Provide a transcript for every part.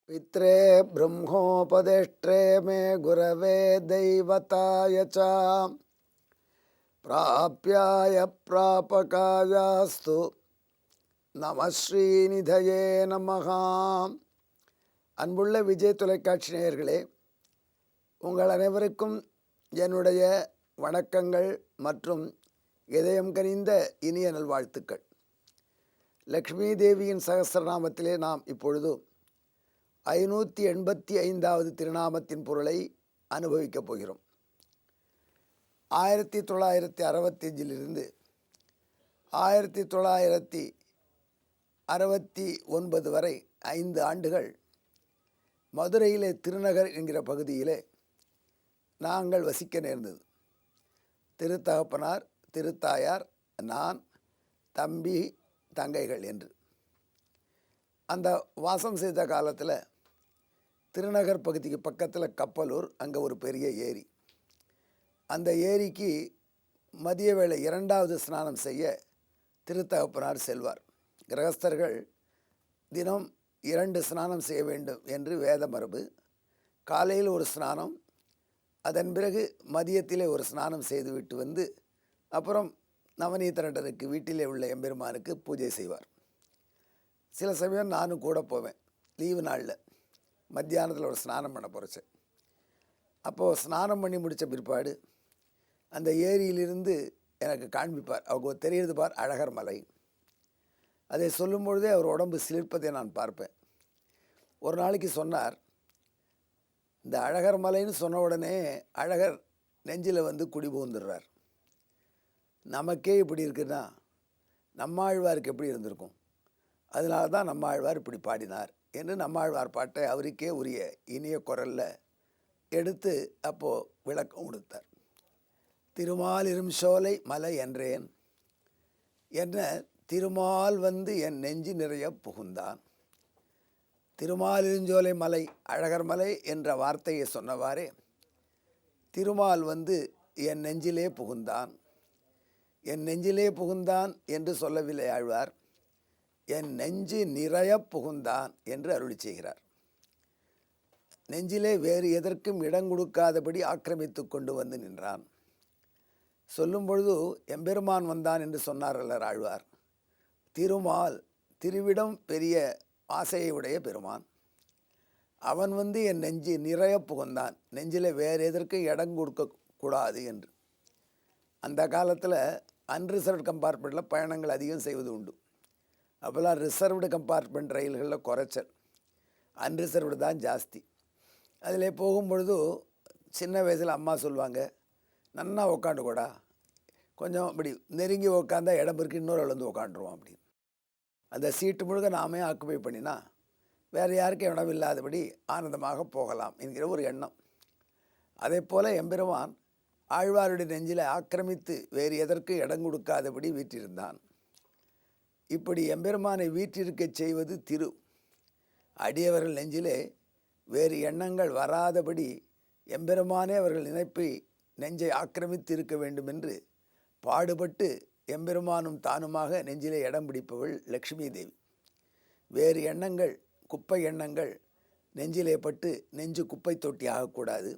पित्रे ब्रह्मोपदेष्ट्रे मे गुरवे दैवताय च प्राप्याय प्रापकायास्तु நம ஸ்ரீநிதயே நமஹா. அன்புள்ள விஜய் தொலைக்காட்சி நேயர்களே, உங்கள் அனைவருக்கும் என்னுடைய வணக்கங்கள் மற்றும் இதயம் கனிந்த இனிய நல்வாழ்த்துக்கள். லக்ஷ்மி தேவியின் சகஸ்ரநாமத்திலே நாம் இப்பொழுது 585வது திருநாமத்தின் பொருளை அனுபவிக்கப் போகிறோம். 1965 1969 வரை 5 ஆண்டுகள் மதுரையிலே திருநகர் என்கிற பகுதியிலே நாங்கள் வசிக்க நேர்ந்தது. திருத்தகப்பனார், திருத்தாயார், நான், தம்பி, தங்கைகள் என்று. அந்த வாசம் செய்த காலத்தில் திருநகர் பகுதிக்கு பக்கத்தில் கப்பலூர், அங்கே ஒரு பெரிய ஏரி. அந்த ஏரிக்கு மதிய வேளை 2வது ஸ்நானம் செய்ய திருத்தகப்பனார் செல்வார். கிரகஸ்தர்கள் தினம் 2 ஸ்நானம் செய்ய வேண்டும் என்று வேத மரபு. காலையில் ஒரு ஸ்நானம், அதன் பிறகு மதியத்திலே ஒரு ஸ்நானம் செய்துவிட்டு வந்து அப்புறம் நவநீதரண்டருக்கு வீட்டிலே உள்ள எம்பெருமானுக்கு பூஜை செய்வார். சில சமயம் நானும் கூட போவேன். லீவு நாளில் மத்தியானத்தில் ஒரு ஸ்நானம் பண்ண போகிறச்சேன். அப்போது ஸ்நானம் பண்ணி முடித்த பிற்பாடு அந்த ஏரியிலிருந்து எனக்கு காண்பிப்பார். அவங்க தெரியுது பார் அழகர் மலை. அதை சொல்லும் பொழுதே அவர் உடம்பு சிலிர்ப்பதை நான் பார்ப்பேன். ஒரு நாளைக்கு சொன்னார், இந்த அழகர் மலைன்னு சொன்ன உடனே அழகர் நெஞ்சில் வந்து குடி புகுந்துடுறார். நமக்கே இப்படி இருக்குன்னா நம்மாழ்வாருக்கு எப்படி இருந்திருக்கும்? அதனால தான் நம்மாழ்வார் இப்படி பாடினார் என்று நம்மாழ்வார் பாட்டை அவருக்கே உரிய இனிய குரலில் எடுத்து அப்போது விளக்கம் கொடுத்தார். திருமாலிரும் சோலை மலை என்றேன் என்ன, திருமால் வந்து என் நெஞ்சு நிறைய புகுந்தான். திருமாலிருஞ்சோலை மலை, அழகர் மலை என்ற வார்த்தையை சொன்னவாறே திருமால் வந்து என் நெஞ்சிலே புகுந்தான். என் நெஞ்சிலே புகுந்தான் என்று சொல்லவில்லை ஆழ்வார், என் நெஞ்சு நிறைய புகுந்தான் என்று அருளி செய்கிறார். நெஞ்சிலே வேறு எதற்கும் இடம் கொடுக்காதபடி ஆக்கிரமித்து கொண்டு வந்து நின்றான். சொல்லும் பொழுது எம்பெருமான் வந்தான் என்று சொன்னார்கள் ஆழ்வார். திருமால், திருவிடம் பெரிய ஆசையை உடைய பெருமான், அவன் வந்து என் நெஞ்சு நிறைய புகுந்தான், நெஞ்சில் வேறு எதற்கும் இடம் கொடுக்கக்கூடாது என்று. அந்த காலத்தில் அன்ரிசர்வ்டு கம்பார்ட்மெண்ட்டில் பயணங்கள் அதிகம் செய்வது உண்டு. அப்போல்லாம் ரிசர்வ்டு கம்பார்ட்மெண்ட் ரயில்களில் குறைச்சல், அன்ரிசர்வ்டு தான் ஜாஸ்தி. அதில் போகும்பொழுது சின்ன வயசில் அம்மா சொல்லுவாங்க, நன்னா உக்காண்டுக்கூடா, கொஞ்சம் இப்படி நெருங்கி உக்காந்தா இடம் இருக்கு, இன்னொரு வந்து உக்காண்டுருவோம் அப்படின்னு. அந்த சீட்டு முழுக்க நாமே ஆக்குபை பண்ணினா வேறு யாருக்கும் இடம் இல்லாதபடி ஆனந்தமாக போகலாம் என்கிற ஒரு எண்ணம். அதே போல் எம்பெருமான் ஆழ்வாருடைய நெஞ்சில் ஆக்கிரமித்து வேறு எதற்கு இடம் கொடுக்காதபடி வீற்றிருந்தான். இப்படி எம்பெருமானை வீற்றிருக்கச் செய்வது திரு. அடியவர்கள் நெஞ்சிலே வேறு எண்ணங்கள் வராதபடி எம்பெருமானே அவர்கள் நினைப்பை நெஞ்சை ஆக்கிரமித்து இருக்க வேண்டும் என்று பாடுபட்டு எம்பெருமானும் தானுமாக நெஞ்சிலே இடம் பிடிப்பவள் லக்ஷ்மி தேவி. வேறு எண்ணங்கள், குப்பை எண்ணங்கள் நெஞ்சிலே பட்டு நெஞ்சு குப்பை தொட்டி ஆகக்கூடாது.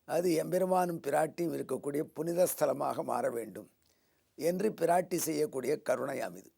அது எம்பெருமானும் பிராட்டியும் இருக்கக்கூடிய புனித ஸ்தலமாக மாற வேண்டும் என்று பிராட்டி செய்யக்கூடிய கருணையாம் இது.